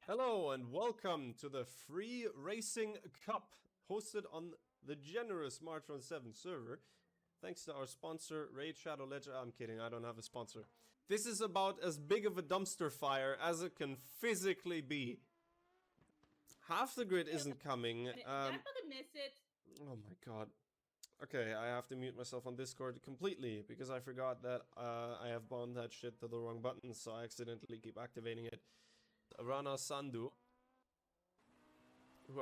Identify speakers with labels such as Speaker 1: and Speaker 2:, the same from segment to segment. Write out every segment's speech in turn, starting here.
Speaker 1: Hello and welcome to the Free Racing Cup, hosted on the generous March on 7 server. Thanks to our sponsor, Raid Shadow Ledger. I'm kidding, I don't have a sponsor. This is about as big of a dumpster fire as it can physically be. Half the grid isn't coming.
Speaker 2: Miss it.
Speaker 1: Oh my god. Okay, I have to mute myself on Discord completely because I forgot that I have bound that shit to the wrong button, so I accidentally keep activating it. Rana Sandhu, who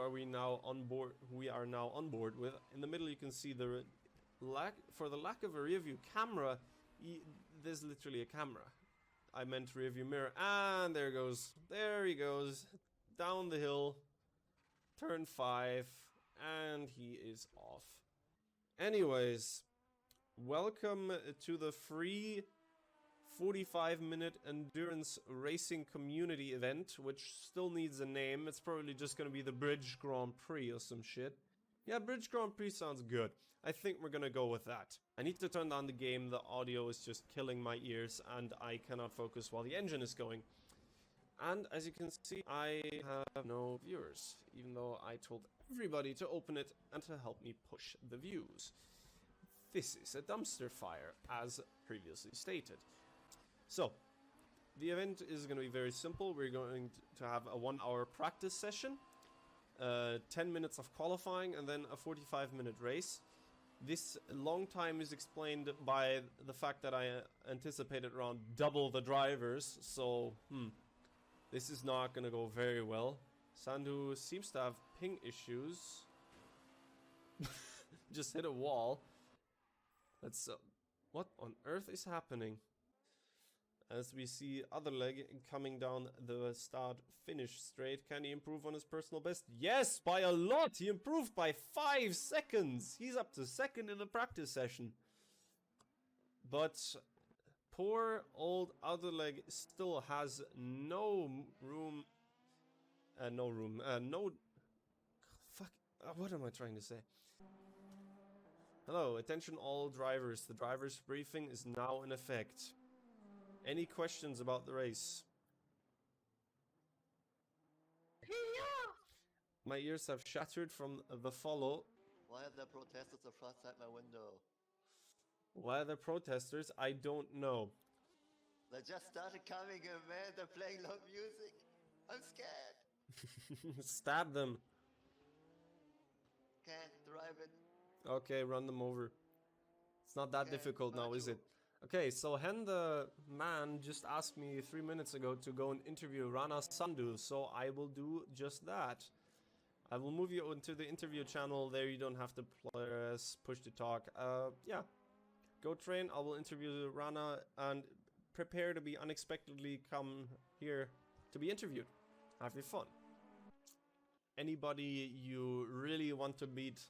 Speaker 1: we are now on board with. In the middle you can see the for the lack of a rear view camera, there's literally a camera. I meant rear view mirror, and there he goes, down the hill, turn 5, and he is off. Anyways, welcome to the free 45-minute endurance racing community event, which still needs a name. It's probably just gonna be the Bridge Grand Prix or some shit. Yeah, Bridge Grand Prix sounds good. I think we're gonna go with that. I need to turn down the game. The audio is just killing my ears and I cannot focus while the engine is going. And as you can see, I have no viewers, even though I told everybody to open it and to help me push the views. This is a dumpster fire, as previously stated. So, the event is going to be very simple. We're going to have a 1-hour practice session, 10 minutes of qualifying, and then a 45-minute race. This long time is explained by the fact that I anticipated around double the drivers, so, this is not going to go very well. Sandhu seems to have ping issues. Just hit a wall. Let's, what on earth is happening? As we see other leg coming down the start-finish straight. Can he improve on his personal best? Yes, by a lot! He improved by 5 seconds! He's up to second in the practice session. But poor old other leg still has no room. Fuck. What am I trying to say? Hello, attention all drivers. The driver's briefing is now in effect. Any questions about the race? My ears have shattered from the follow.
Speaker 3: Why are there protesters outside my window?
Speaker 1: Why are there protesters? I don't know.
Speaker 3: They just started coming in, man. They're playing loud music. I'm scared.
Speaker 1: Stab them.
Speaker 3: Can't drive it.
Speaker 1: Okay, run them over. It's not that difficult now, is it? Okay, so Hen the man just asked me 3 minutes ago to go and interview Rana Sandhu, so I will do just that. I will move you into the interview channel. There you don't have to push to talk. Yeah. Go train, I will interview Rana and prepare to be unexpectedly come here to be interviewed. Have your fun. Anybody you really want to beat?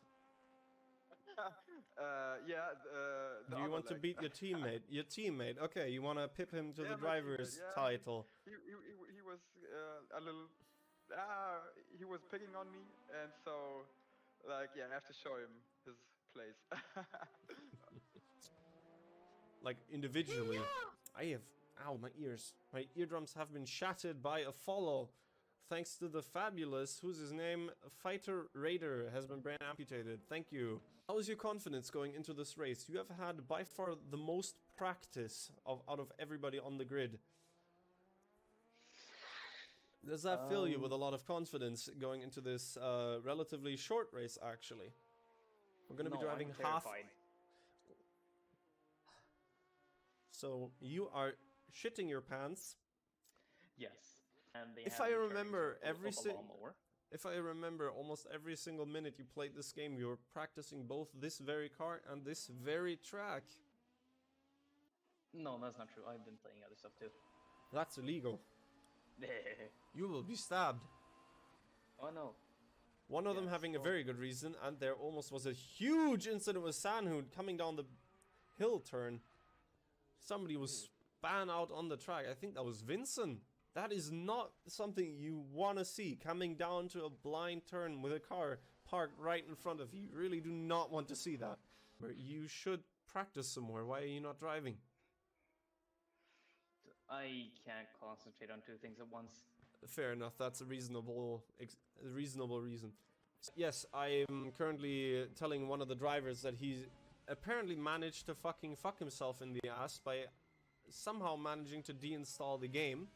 Speaker 4: Do
Speaker 1: you want to beat your teammate? Your teammate, okay, you want to pip him to the driver's title.
Speaker 4: He was a little... he was picking on me, and so, like, yeah, I have to show him his place.
Speaker 1: Like, individually. I have... Ow, my ears. My eardrums have been shattered by a follow. Thanks to the fabulous, who's his name? Fighter Raider has been brain amputated. Thank you. How is your confidence going into this race? You have had by far the most practice out of everybody on the grid. Does that fill you with a lot of confidence going into this relatively short race, actually? We're going to be driving half... So, you are shitting your pants?
Speaker 5: Yes. And
Speaker 1: if I remember almost every single minute you played this game, you were practicing both this very car and this very track.
Speaker 5: No, that's not true. I've been playing other stuff too.
Speaker 1: That's illegal. You will be stabbed.
Speaker 5: Oh no.
Speaker 1: One of them having a very good reason, and there almost was a huge incident with Sandhu coming down the hill turn. Somebody was span out on the track. I think that was Vincent. That is not something you want to see, coming down to a blind turn with a car parked right in front of you. You really do not want to see that. You should practice some more. Why are you not driving?
Speaker 5: I can't concentrate on 2 things at once.
Speaker 1: Fair enough. That's a reasonable reason. Yes, I'm currently telling one of the drivers that he's apparently managed to fucking fuck himself in the ass by somehow managing to deinstall the game.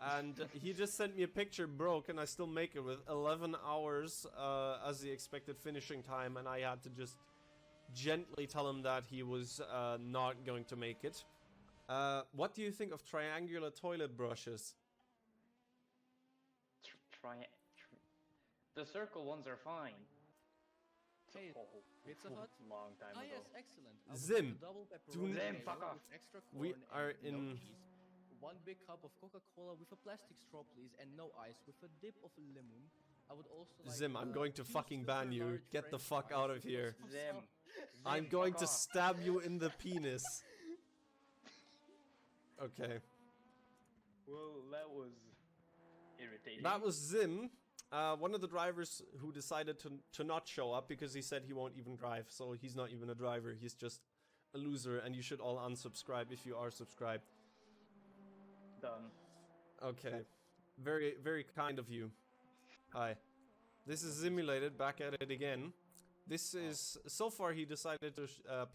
Speaker 1: And he just sent me a picture, bro, can I still make it, with 11 hours as the expected finishing time, and I had to just gently tell him that he was not going to make it. What do you think of triangular toilet brushes?
Speaker 5: The circle ones are fine.
Speaker 2: Hey, Pizza Hut?
Speaker 5: Long time
Speaker 2: Ah
Speaker 5: ago.
Speaker 2: yes, excellent. I would
Speaker 1: Zim,
Speaker 2: like a double
Speaker 1: do
Speaker 2: pepperoni
Speaker 5: Zim,
Speaker 2: mayo
Speaker 5: fuck off.
Speaker 2: with extra
Speaker 1: We
Speaker 2: corn
Speaker 1: are
Speaker 2: and no
Speaker 1: in-
Speaker 2: cheese. One big cup of Coca-Cola with a plastic straw, please, and no ice, with a dip of lemon. I would also like
Speaker 1: Zim, I'm going to
Speaker 2: two
Speaker 1: fucking ban
Speaker 2: super
Speaker 1: you.
Speaker 2: large
Speaker 1: Get the
Speaker 2: French
Speaker 1: fuck out of
Speaker 2: fries.
Speaker 1: here.
Speaker 5: Zim.
Speaker 1: I'm
Speaker 5: Zim,
Speaker 1: going
Speaker 5: fuck
Speaker 1: to
Speaker 5: off.
Speaker 1: stab you in the penis. Okay.
Speaker 5: Well, that was irritating.
Speaker 1: That was Zim, one of the drivers who decided to not show up because he said he won't even drive. So he's not even a driver, he's just a loser, and you should all unsubscribe if you are subscribed.
Speaker 5: done.
Speaker 1: Okay. Very, very kind of you. Hi. This is Simulated, back at it again. This is, so far he decided to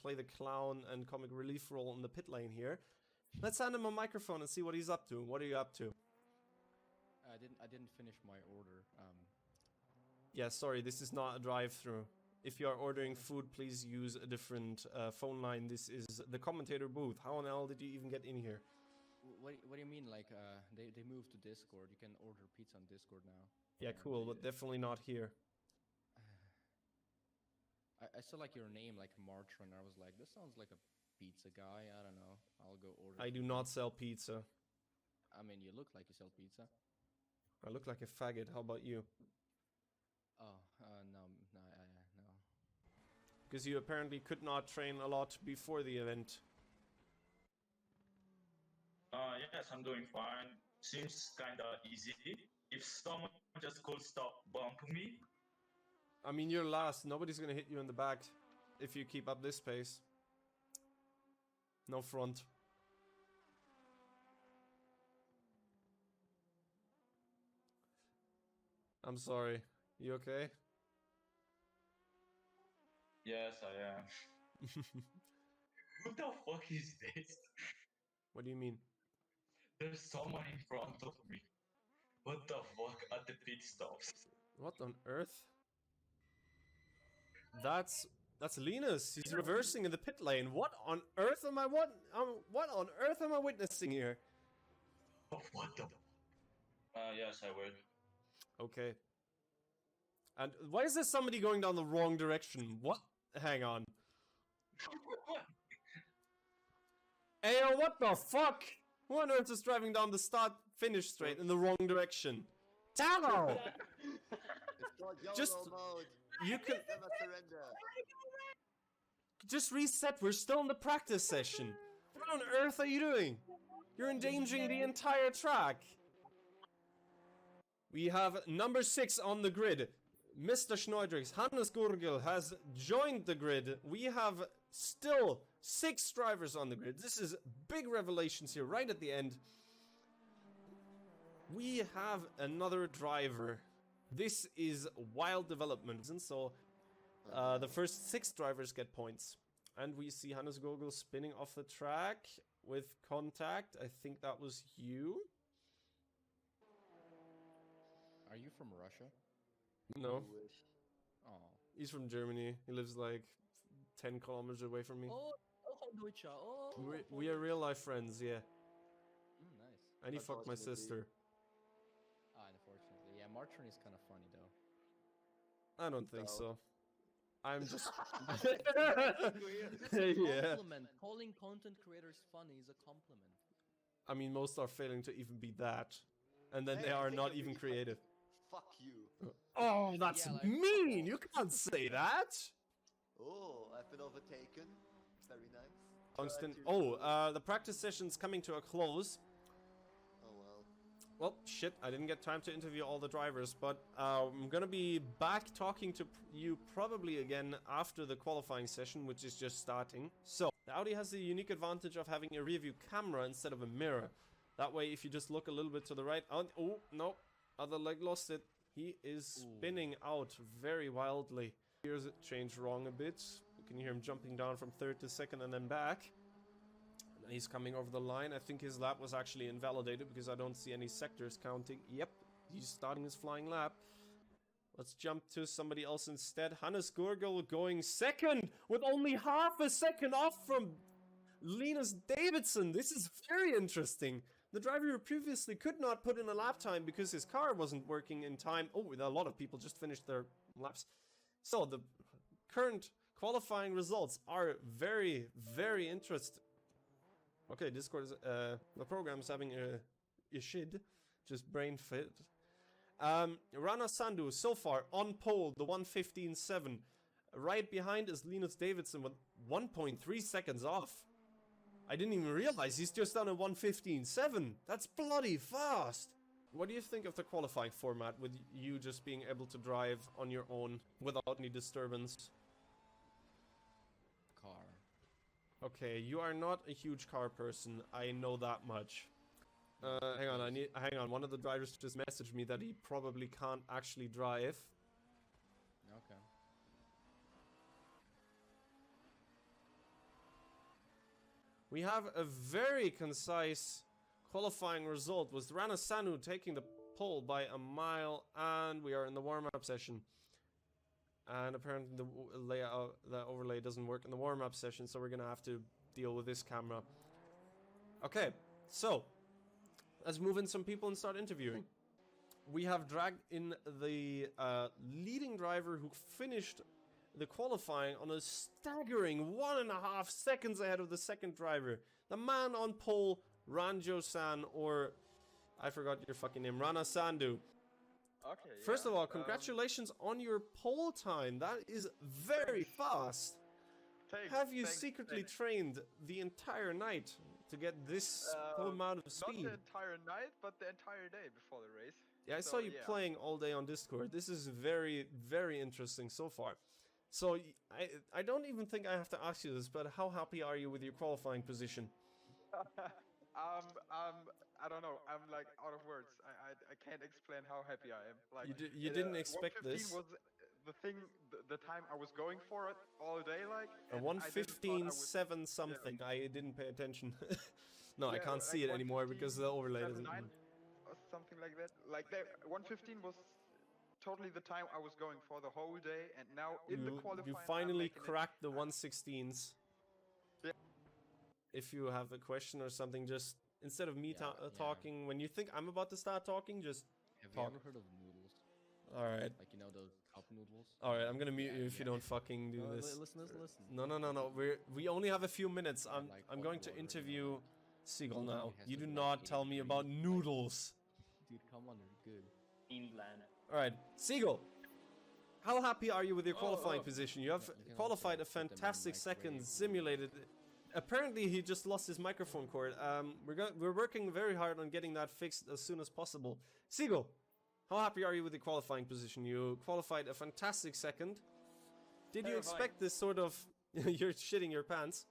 Speaker 1: play the clown and comic relief role in the pit lane here. Let's hand him a microphone and see what he's up to. What are you up to?
Speaker 2: I didn't finish my order.
Speaker 1: Yeah, sorry, this is not a drive-through. If you are ordering food, please use a different phone line. This is the commentator booth. How on hell did you even get in here?
Speaker 2: What do you mean? Like they moved to Discord. You can order pizza on Discord now.
Speaker 1: Yeah, cool, but definitely not here.
Speaker 2: I saw like your name, like Martron. I was like, this sounds like a pizza guy. I don't know. I'll go order.
Speaker 1: I do not sell pizza.
Speaker 2: I mean, you look like you sell pizza.
Speaker 1: I look like a faggot. How about you?
Speaker 2: Oh, no.
Speaker 1: Because you apparently could not train a lot before the event.
Speaker 6: Yes, I'm doing fine. Seems kinda easy. If someone just could stop bumping me.
Speaker 1: I mean, you're last. Nobody's gonna hit you in the back if you keep up this pace. No front. I'm sorry. You okay?
Speaker 6: Yes, I am. Who the fuck is this?
Speaker 1: What do you mean?
Speaker 6: There's someone in front of me. What the fuck at the pit stops?
Speaker 1: What on earth? That's Linus. He's reversing in the pit lane. What on earth am I what on earth am I witnessing here?
Speaker 6: Oh, what the? Yes, I will.
Speaker 1: Okay. And why is there somebody going down the wrong direction? What? Hang on. Ayo, what the fuck? Who on earth is driving down the start-finish straight in the wrong direction? Talo!
Speaker 3: It's called YOLO
Speaker 1: Just-
Speaker 3: mode.
Speaker 1: You can
Speaker 3: Never surrender.
Speaker 1: just reset. We're still in the practice session. What on earth are you doing? You're endangering the entire track. We have number 6 on the grid. Mr. Schneudrix, Hannes Gurgel has joined the grid. We have still 6 drivers on the grid. This is big revelations here right at the end. We have another driver. This is wild development. And so the first 6 drivers get points. And we see Hannes Gurgel spinning off the track with contact. I think that was you.
Speaker 2: Are you from Russia?
Speaker 1: No,
Speaker 3: Wish.
Speaker 2: Oh.
Speaker 1: he's from Germany. He lives like 10 kilometers away from me.
Speaker 2: Oh, Deutscher. Oh.
Speaker 1: We are real life friends, yeah.
Speaker 2: Nice.
Speaker 1: And he fucked my
Speaker 3: Unfortunately.
Speaker 1: sister.
Speaker 2: Unfortunately, yeah. Martron is kind of funny though.
Speaker 1: I don't think
Speaker 3: No.
Speaker 1: so. I'm just.
Speaker 2: That's a
Speaker 1: Yeah.
Speaker 2: compliment. Calling content creators funny is a compliment.
Speaker 1: I mean, most are failing to even be that. And then
Speaker 3: Hey,
Speaker 1: they
Speaker 3: I
Speaker 1: are
Speaker 3: think
Speaker 1: not
Speaker 3: I'm
Speaker 1: even
Speaker 3: really
Speaker 1: creative.
Speaker 3: Fuck you.
Speaker 1: Oh, that's
Speaker 2: Yeah, like-
Speaker 1: mean! You can't say that!
Speaker 3: Oh, I've been overtaken. Very nice.
Speaker 1: Tungsten.
Speaker 3: Try to-
Speaker 1: Oh, the practice session's coming to a close.
Speaker 3: Oh well.
Speaker 1: Well, shit, I didn't get time to interview all the drivers, but I'm gonna be back talking to you probably again after the qualifying session, which is just starting. So, the Audi has the unique advantage of having a rear view camera instead of a mirror. That way, if you just look a little bit to the right, oh no, other leg lost it. He is spinning out very wildly. Here's it change wrong a bit. You can hear him jumping down from third to second and then back. He's coming over the line. I think his lap was actually invalidated because I don't see any sectors counting. Yep, he's starting his flying lap. Let's jump to somebody else instead. Hannes Gurgel going second with only half a second off from Linus Davidson. This is very interesting. The driver who previously could not put in a lap time because his car wasn't working in time. Oh, a lot of people just finished their laps. So the current qualifying results are very, very interesting. Okay, Discord is, the program is having a shid, just brain fit. Rana Sandhu so far on pole, the 1:15.7. Right behind is Linus Davidson with 1.3 seconds off. I didn't even realize he's just done a 1:15.7. That's bloody fast. What do you think of the qualifying format with you just being able to drive on your own without any disturbance?
Speaker 2: Car.
Speaker 1: Okay, you are not a huge car person. I know that much. Hang on. One of the drivers just messaged me that he probably can't actually drive.
Speaker 2: Okay.
Speaker 1: We have a very concise qualifying result with Rana Sandhu taking the pole by a mile, and we are in the warm-up session. And apparently the overlay doesn't work in the warm-up session, so we're gonna have to deal with this camera. Okay, so let's move in some people and start interviewing. We have dragged in the leading driver who finished the qualifying on a staggering 1.5 seconds ahead of the second driver. The man on pole, Ranjo-san, or I forgot your fucking name, Rana Sandhu.
Speaker 4: Okay.
Speaker 1: First of all, congratulations on your pole time. That is very fast. Have you secretly trained the entire night to get this whole amount of speed?
Speaker 4: Not the entire night, but the entire day before the race.
Speaker 1: Yeah, I saw you playing all day on Discord. This is very, very interesting so far. So, I don't even think I have to ask you this, but how happy are you with your qualifying position?
Speaker 4: I don't know. I'm like out of words. I can't explain how happy I am. Like
Speaker 1: You didn't expect this?
Speaker 4: 1:15 was the time I was going for it all day, like.
Speaker 1: A 1:15.7 something. I didn't pay attention. No, I can't see it anymore because the overlay doesn't.
Speaker 4: Or something like that. Like 1:15 was totally the time I was going for the whole day, and now in the qualifying,
Speaker 1: you finally cracked the 1:16s.
Speaker 4: Yeah.
Speaker 1: If you have a question or something, just instead of me talking, when you think I'm about to start talking, just
Speaker 2: Have you ever heard of noodles?
Speaker 1: all right.
Speaker 2: Like, you know, those cup noodles?
Speaker 1: All right, I'm gonna mute you if you don't fucking do this.
Speaker 2: Listen.
Speaker 1: No. We only have a few minutes. I'm
Speaker 2: like
Speaker 1: going to
Speaker 2: water,
Speaker 1: interview Siegel
Speaker 2: Water
Speaker 1: now.
Speaker 2: has
Speaker 1: You
Speaker 2: to
Speaker 1: do
Speaker 2: be
Speaker 1: not
Speaker 2: like
Speaker 1: tell me
Speaker 2: 83,
Speaker 1: about
Speaker 2: like-
Speaker 1: noodles.
Speaker 2: Dude, come on, they're good.
Speaker 5: Inland.
Speaker 1: All right, Siegel. How happy are you with your qualifying position? You have
Speaker 2: You can
Speaker 1: qualified a
Speaker 2: also put them in
Speaker 1: fantastic second,
Speaker 2: microwave.
Speaker 1: simulated. Apparently, he just lost his microphone cord. We're working very hard on getting that fixed as soon as possible. Siegel, how happy are you with the qualifying position? You qualified a fantastic second. Did you expect this sort of... You're shitting your pants.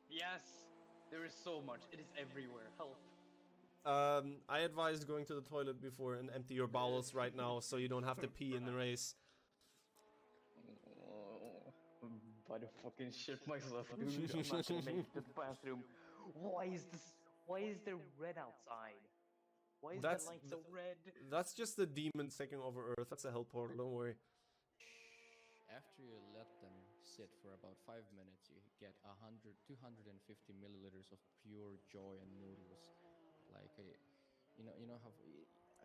Speaker 5: Yes, there is so much. It is everywhere. Help.
Speaker 1: I advised going to the toilet before and empty your bowels right now so you don't have to pee in the race.
Speaker 5: Why the fucking shit myself, dude? I'm not gonna make it to the bathroom. Why is there red outside? Why is
Speaker 1: That's-
Speaker 5: the light so red?
Speaker 1: That's just the demons taking over Earth. That's a hell portal, don't worry.
Speaker 2: After you let them sit for about 5 minutes, you get 250 milliliters of pure joy and noodles. Like, you know how,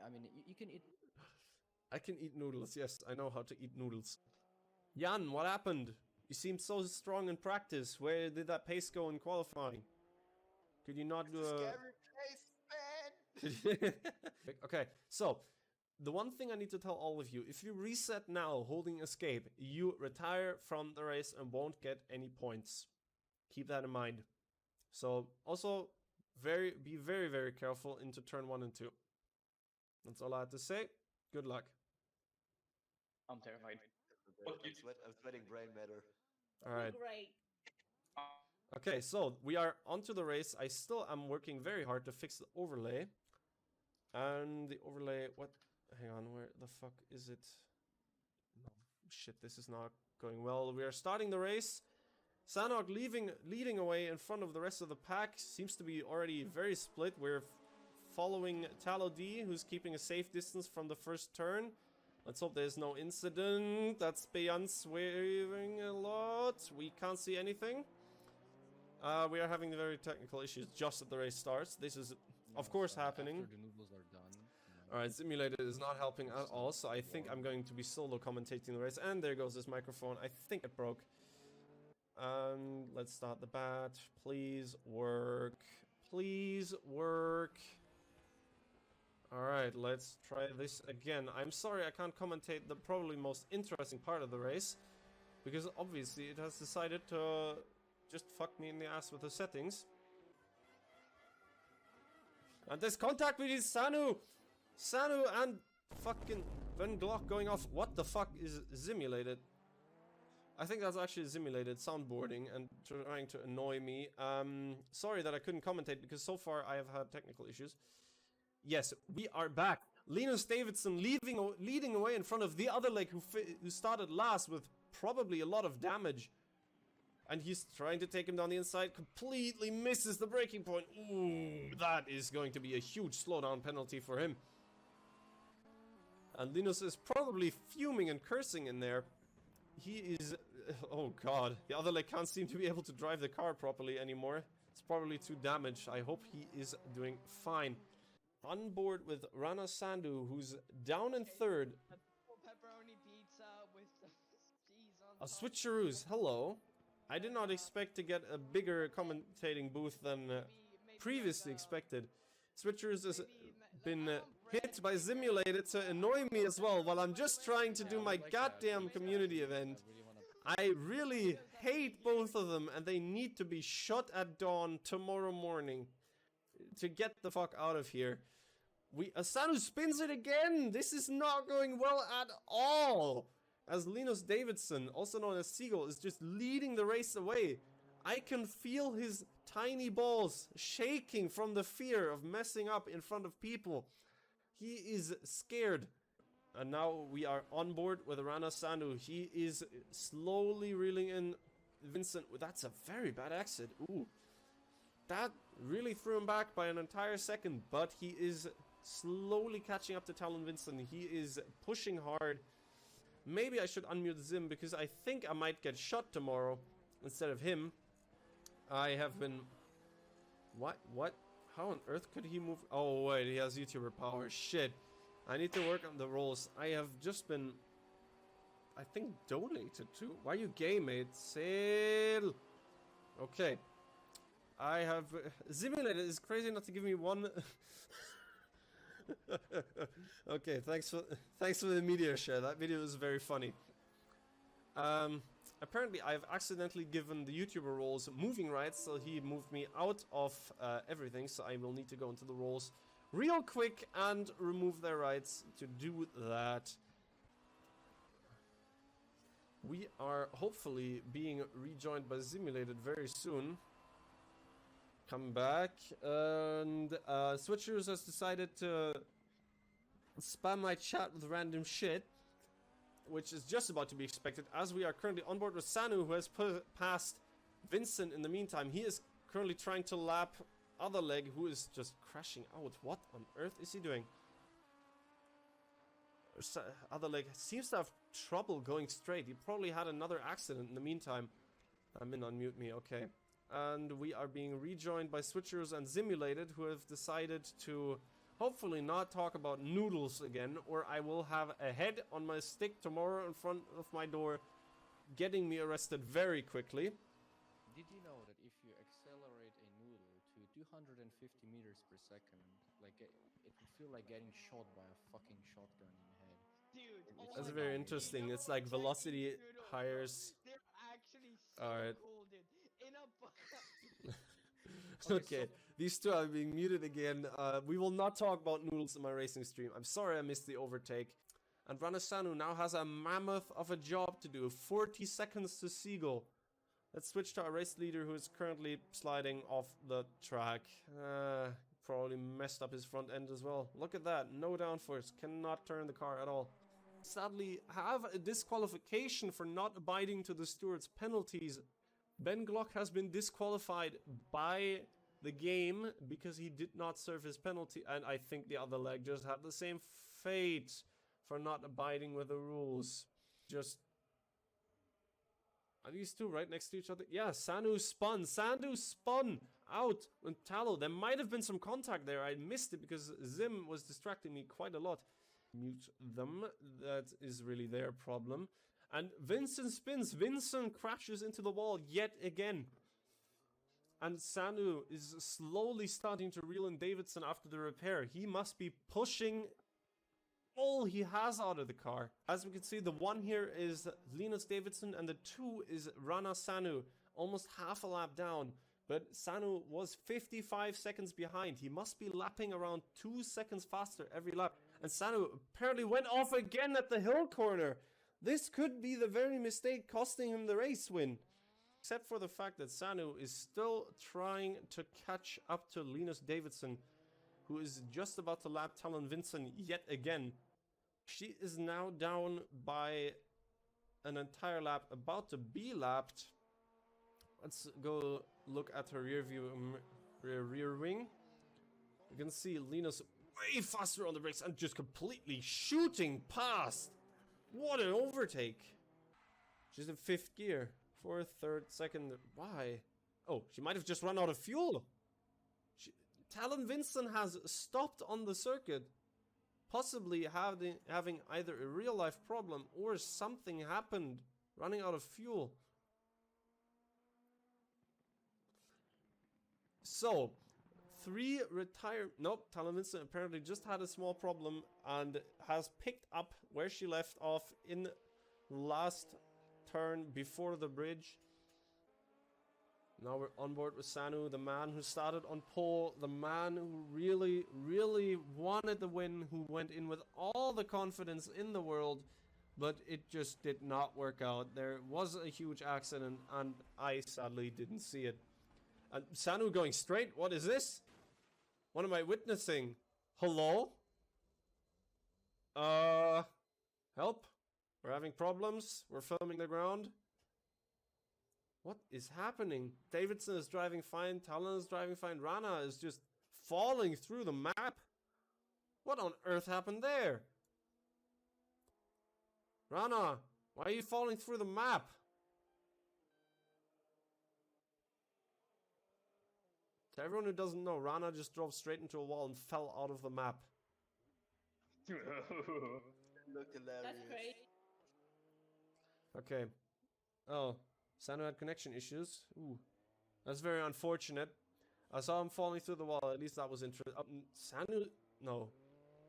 Speaker 2: I mean, you can eat.
Speaker 1: I can eat noodles, yes, I know how to eat noodles. Jan, what happened? You seem so strong in practice. Where did that pace go in qualifying? Could you not do
Speaker 3: It's a
Speaker 1: a...
Speaker 3: scary place, man.
Speaker 1: Okay, so the one thing I need to tell all of you, if you reset now holding escape, you retire from the race and won't get any points. Keep that in mind. So also be very, very careful into turn 1 and 2. That's all I had to say. Good luck.
Speaker 5: I'm terrified.
Speaker 3: I'm sweating brain matter.
Speaker 1: All right.
Speaker 5: Great.
Speaker 1: Okay, so we are onto the race. I still am working very hard to fix the overlay. And the overlay, what? Hang on, where the fuck is it? No, shit, this is not going well. We are starting the race. Sanok leading away in front of the rest of the pack. Seems to be already very split. We're following Tallow D, who's keeping a safe distance from the first turn. Let's hope there's no incident. That's beyond swerving a lot. We can't see anything. We are having very technical issues just as the race starts. This is, of course, happening.
Speaker 2: After the noodles are done.
Speaker 1: Alright, Simulated is not helping at all, so I think I'm going to be solo commentating the race. And there goes this microphone. I think it broke. Let's start the bat. Please work. Please work. Alright, let's try this again. I'm sorry I can't commentate the probably most interesting part of the race, because obviously it has decided to just fuck me in the ass with the settings. And there's contact between Sanu and fucking Van Glock going off. What the fuck is Simulated? I think that's actually Simulated soundboarding and trying to annoy me. Sorry that I couldn't commentate because so far I have had technical issues. Yes, we are back. Linus Davidson leading away in front of the other leg who started last with probably a lot of damage. And he's trying to take him down the inside, completely misses the breaking point. Ooh, that is going to be a huge slowdown penalty for him. And Linus is probably fuming and cursing in there. He is... oh god, the other leg can't seem to be able to drive the car properly anymore. It's probably too damaged. I hope he is doing fine. On board with Rana Sandhu, who's down in third.
Speaker 7: Pepperoni pizza with cheese on
Speaker 1: A switcheroos, hello. I did not expect to get a bigger commentating booth than previously expected. Switcheroos has been hit by Simulated to annoy me as well while I'm just trying to do my goddamn community event. I really hate both of them and they need to be shot at dawn tomorrow morning to get the fuck out of here. Asanu spins it again! This is not going well at all! As Linus Davidson, also known as Seagull, is just leading the race away. I can feel his tiny balls shaking from the fear of messing up in front of people. He is scared. And now we are on board with Rana Sandhu. He is slowly reeling in Vincent. That's a very bad exit. Ooh. That really threw him back by an entire second, but he is slowly catching up to Talon Vincent. He is pushing hard. Maybe I should unmute Zim because I think I might get shot tomorrow instead of him. I have been... What? How on earth could he move? Oh wait, he has YouTuber power. Shit. I need to work on the roles. I have just been... I think donated to... Why are you gay, mate? Sail! Okay. I have... Simulated is crazy enough to give me one... Okay, thanks for the media share. That video was very funny. Apparently I've accidentally given the YouTuber roles moving rights, so he moved me out of everything, so I will need to go into the roles real quick and remove their rights to do that. We are hopefully being rejoined by Simulated very soon. Come back, and Switchers has decided to spam my chat with random shit, which is just about to be expected, as we are currently on board with Sanu, who has passed Vincent in the meantime. He is currently trying to lap other leg, who is just crashing out. What on earth is he doing? Other leg seems to have trouble going straight. He probably had another accident in the meantime. I'm in, unmute me, okay. And we are being rejoined by Switchers and Simulated, who have decided to hopefully not talk about noodles again, or I will have a head on my stick tomorrow in front of my door, getting me arrested very quickly.
Speaker 2: Did you know that if you accelerate a noodle to 250 meters per second, like it would feel like getting shot by a fucking shotgun in the head?
Speaker 7: Dude, oh
Speaker 1: That's
Speaker 7: my
Speaker 1: very
Speaker 7: God.
Speaker 1: interesting.
Speaker 7: You know
Speaker 1: It's like
Speaker 7: what?
Speaker 1: velocity
Speaker 7: Chinese noodle
Speaker 1: hires.
Speaker 7: rolls, they're actually so
Speaker 1: Alright.
Speaker 7: cool, dude. In a
Speaker 1: Okay, these two are being muted again. We will not talk about noodles in my racing stream. I'm sorry I missed the overtake. And Ranasanu now has a mammoth of a job to do. 40 seconds to Seagull. Let's switch to our race leader, who is currently sliding off the track. Probably messed up his front end as well. Look at that, no downforce, cannot turn the car at all. Sadly, have a disqualification for not abiding to the steward's penalties. Ben Glock has been disqualified by the game because he did not serve his penalty, and I think the other leg just had the same fate for not abiding with the rules. Just... Are these two right next to each other? Yeah, Sandu spun out and Tallow. There might have been some contact there. I missed it because Zim was distracting me quite a lot. Mute them. That is really their problem. And Vincent spins. Vincent crashes into the wall yet again. And Sandu is slowly starting to reel in Davidson after the repair. He must be pushing all he has out of the car. As we can see, the 1 here is Linus Davidson and the 2 is Rana Sanu. Almost half a lap down. But Sanu was 55 seconds behind. He must be lapping around 2 seconds faster every lap. And Sanu apparently went off again at the hill corner. This could be the very mistake costing him the race win. Except for the fact that Sanu is still trying to catch up to Linus Davidson, who is just about to lap Talon Vincent yet again. She is now down by an entire lap, about to be lapped. Let's go look at her rear wing. You can see Linus way faster on the brakes and just completely shooting past. What an overtake. She's in 5th gear. 4th, 3rd, 2nd. Why? Oh, she might have just run out of fuel. Talon Vincent has stopped on the circuit. Possibly having either a real life problem or something happened. Running out of fuel. So, 3 retire... Nope, Talon Vincent apparently just had a small problem and has picked up where she left off in last turn before the bridge. Now we're on board with Sanu, the man who started on pole, the man who really, really wanted the win, who went in with all the confidence in the world, but it just did not work out. There was a huge accident and I sadly didn't see it. And Sanu going straight, what is this? What am I witnessing? Hello? Help? We're having problems. We're filming the ground. What is happening? Davidson is driving fine. Talon is driving fine. Rana is just falling through the map. What on earth happened there? Rana, why are you falling through the map? To everyone who doesn't know, Rana just drove straight into a wall and fell out of the map.
Speaker 3: Look hilarious.
Speaker 7: That's great.
Speaker 1: Okay. Oh, Sanu had connection issues. Ooh, that's very unfortunate. I saw him falling through the wall. At least that was interesting. Sanu, no.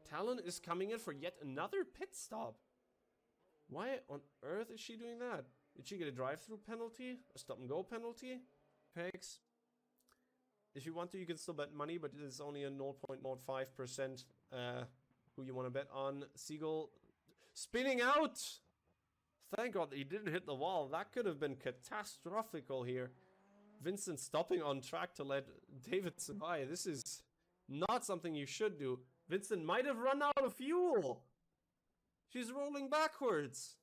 Speaker 1: Talon is coming in for yet another pit stop. Why on earth is she doing that? Did she get a drive-through penalty? A stop-and-go penalty? Pegs. If you want to, you can still bet money, but it's only a 0.05% who you want to bet on. Seagull spinning out! Thank God he didn't hit the wall. That could have been catastrophical here. Vincent stopping on track to let Davidson by. This is not something you should do. Vincent might have run out of fuel. She's rolling backwards.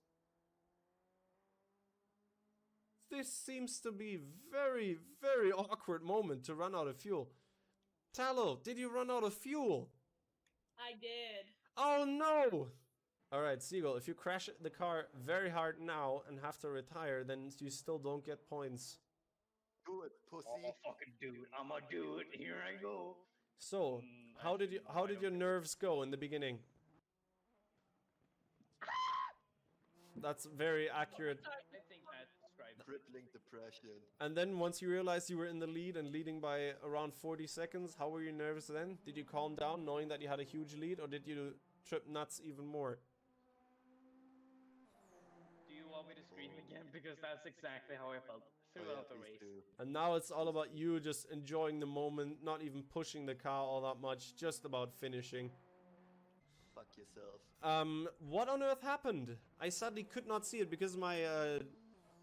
Speaker 1: This seems to be very, very awkward moment to run out of fuel. Tallow, did you run out of fuel?
Speaker 7: I did.
Speaker 1: Oh no! Alright, Seagull, if you crash the car very hard now and have to retire, then you still don't get points.
Speaker 3: Do it, pussy.
Speaker 5: Oh, fucking dude, I'ma do it. Here I go.
Speaker 1: So, how did your nerves go in the beginning? That's very accurate.
Speaker 5: I think that describes it.
Speaker 3: Crippling depression.
Speaker 1: And then once you realized you were in the lead and leading by around 40 seconds, how were your nerves then? Did you calm down knowing that you had a huge lead, or did you trip nuts even more?
Speaker 5: Do you want me to scream again? Because that's exactly how I felt throughout the race.
Speaker 1: And now it's all about you just enjoying the moment, not even pushing the car all that much, just about finishing.
Speaker 3: Fuck yourself.
Speaker 1: What on earth happened? I sadly could not see it because my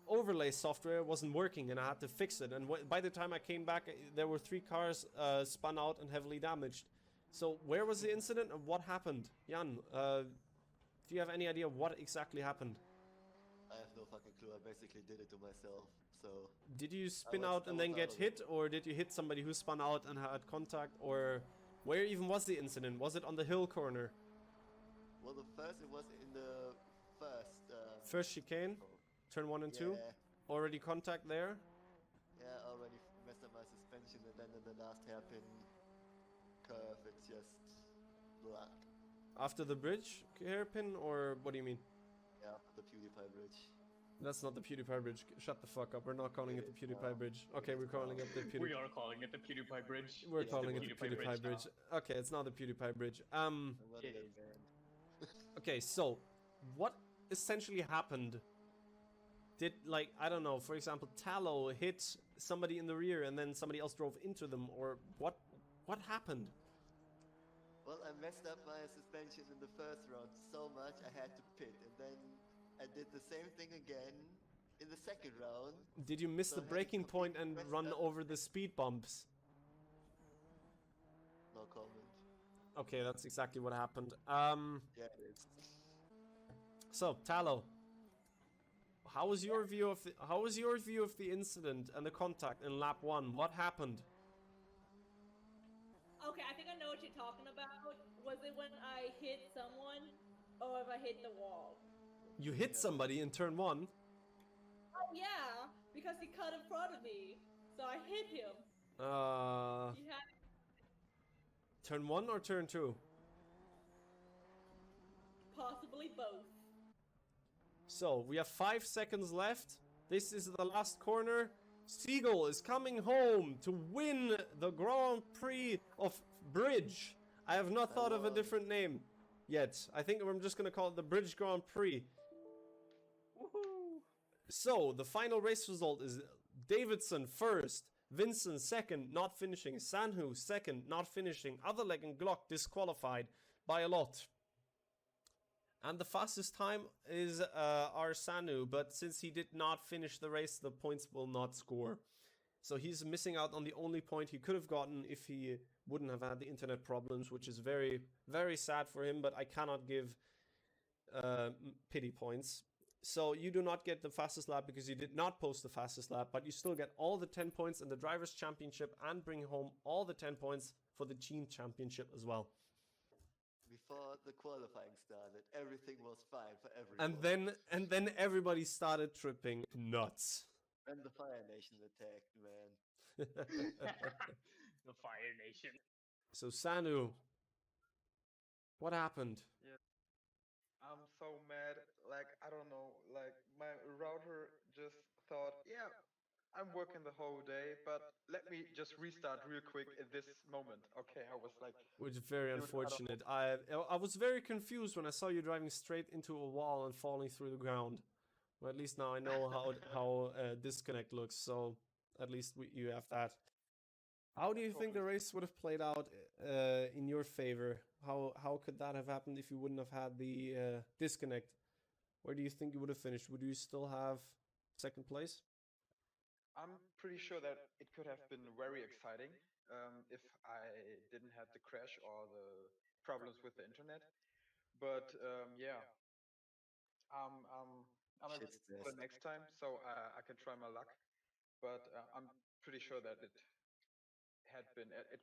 Speaker 1: overlay software wasn't working and I had to fix it. And by the time I came back, there were 3 cars spun out and heavily damaged. So where was the incident and what happened? Jan, do you have any idea what exactly happened?
Speaker 3: I have no fucking clue. I basically did it to myself. So
Speaker 1: Did you spin out and then get hit, or did you hit somebody who spun out and had contact, or where even was the incident? Was it on the hill corner?
Speaker 3: well, it was in the first.
Speaker 1: First chicane, turn 1 and 2.
Speaker 3: Yeah,
Speaker 1: Already contact there.
Speaker 3: yeah. Already messed up my suspension, and then in the last hairpin curve, it's just blah.
Speaker 1: After the bridge hairpin, or what do you mean?
Speaker 3: Yeah, the PewDiePie bridge.
Speaker 1: That's not the PewDiePie bridge. Shut the fuck up. We're not calling it the PewDiePie bridge. Okay, we're calling it the PewDiePie.
Speaker 5: We are calling it the PewDiePie bridge.
Speaker 1: We're
Speaker 5: It's
Speaker 1: calling it the PewDiePie bridge. Okay, it's not the PewDiePie bridge.
Speaker 3: And what
Speaker 5: It
Speaker 3: did
Speaker 5: is.
Speaker 1: Okay, so what essentially happened? Did, like, I don't know, for example, Tallow hit somebody in the rear and then somebody else drove into them, or what happened?
Speaker 3: Well, I messed up my suspension in the first round so much I had to pit, and then I did the same thing again in the second round.
Speaker 1: Did you miss
Speaker 3: So
Speaker 1: the
Speaker 3: I had
Speaker 1: braking
Speaker 3: to
Speaker 1: point
Speaker 3: completely
Speaker 1: and
Speaker 3: mess
Speaker 1: run
Speaker 3: up.
Speaker 1: over the speed bumps?
Speaker 3: No comment.
Speaker 1: Okay, that's exactly what happened.
Speaker 3: Yeah, it is.
Speaker 1: So Tallow, how was your view of the incident and the contact in lap 1? What happened?
Speaker 7: Okay, I think I know what you're talking about. Was it when I hit someone or if I hit the wall?
Speaker 1: You hit somebody in turn 1.
Speaker 7: Oh yeah, because he cut in front of me. So I hit him. He had
Speaker 1: Turn 1 or turn 2?
Speaker 7: possibly both.
Speaker 1: So we have 5 seconds left. This is the last corner. Seagull is coming home to win the Grand Prix of Bridge. I have not thought of a different name yet. I think I'm just gonna call it the Bridge Grand Prix.
Speaker 5: Woohoo!
Speaker 1: So the final race result is Davidson first, Vincent second, not finishing, Sanhu second, not finishing, Otherleg and Glock disqualified by a lot. And the fastest time is our Sanu, but since he did not finish the race, the points will not score. So he's missing out on the only point he could have gotten if he wouldn't have had the internet problems, which is very, very sad for him, but I cannot give pity points. So you do not get the fastest lap because you did not post the fastest lap, but you still get all the 10 points in the Drivers' Championship and bring home all the 10 points for the Team Championship as well.
Speaker 3: Before the qualifying started, everything was fine for everyone.
Speaker 1: And then everybody started tripping nuts.
Speaker 3: And the Fire Nation attacked, man.
Speaker 5: The Fire Nation.
Speaker 1: So Sanu, what happened?
Speaker 4: I'm so mad. Like, I don't know. Like, my router just thought, yeah, I'm working the whole day, but let me just restart real quick at this moment. Okay, I was like,
Speaker 1: Which is very
Speaker 4: Dude, I don't
Speaker 1: unfortunate. I was very confused when I saw you driving straight into a wall and falling through the ground. Well, at least now I know how disconnect looks. So at least you have that. How do you think the race would have played out in your favor? How could that have happened if you wouldn't have had the disconnect? Where do you think you would have finished? Would you still have second place?
Speaker 4: I'm pretty sure that it could have been very exciting if I didn't have the crash or the problems with the internet. But yeah, I'm
Speaker 3: Shit
Speaker 4: excited for the
Speaker 3: stressed.
Speaker 4: next time, so I can try my luck. But I'm pretty sure that it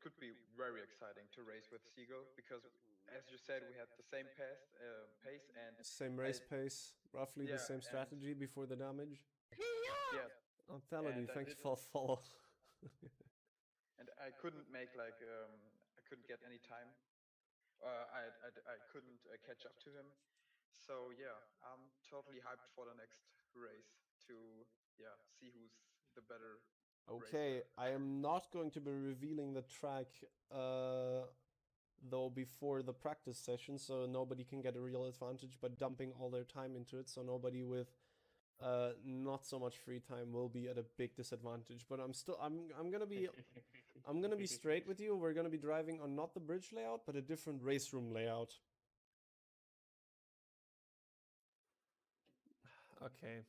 Speaker 4: could be very exciting to race with Seagull because, as you said, we had the same pace and
Speaker 1: Same race pace, roughly the
Speaker 4: yeah,
Speaker 1: same
Speaker 4: and-
Speaker 1: strategy before the damage.
Speaker 4: yeah,
Speaker 1: I'm telling you,
Speaker 4: And I
Speaker 1: thanks
Speaker 4: didn't-
Speaker 1: for follow.
Speaker 4: and I couldn't make I couldn't get any time. I couldn't catch up to him. So yeah, I'm totally hyped for the next race to see who's the better.
Speaker 1: Okay, I am not going to be revealing the track though before the practice session, so nobody can get a real advantage, but dumping all their time into it, so nobody with not so much free time will be at a big disadvantage. But I'm gonna be straight with you. We're gonna be driving on not the bridge layout, but a different race room layout. Okay.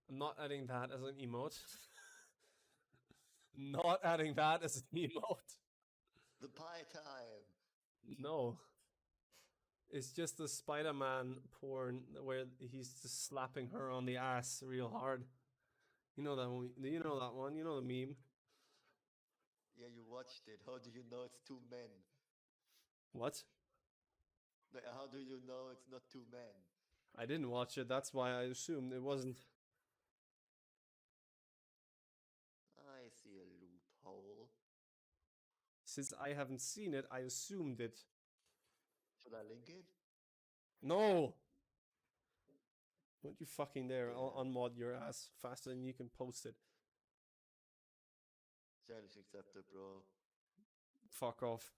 Speaker 1: I'm not adding that as an emote. Not adding that as an emote.
Speaker 3: The pie time.
Speaker 1: No. It's just the Spider-Man porn where he's just slapping her on the ass real hard. You know that one? You know that one? You know the meme?
Speaker 3: Yeah, you watched it. How do you know it's two men?
Speaker 1: What?
Speaker 3: Like, how do you know it's not two men?
Speaker 1: I didn't watch it. That's why I assumed it wasn't.
Speaker 3: I see a loophole.
Speaker 1: Since I haven't seen it, I assumed it.
Speaker 3: Should I link it?
Speaker 1: No! Don't you fucking dare. I'll
Speaker 3: Damn.
Speaker 1: unmod your ass faster than you can post it.
Speaker 3: Challenge accepted, bro.
Speaker 1: Fuck off.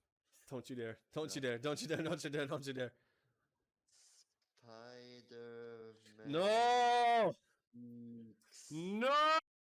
Speaker 1: Don't you dare. Don't you
Speaker 3: Yeah.
Speaker 1: dare. Don't you dare. Don't you dare. Don't you dare.
Speaker 3: Spider-Man.
Speaker 1: No!
Speaker 3: X.
Speaker 1: No!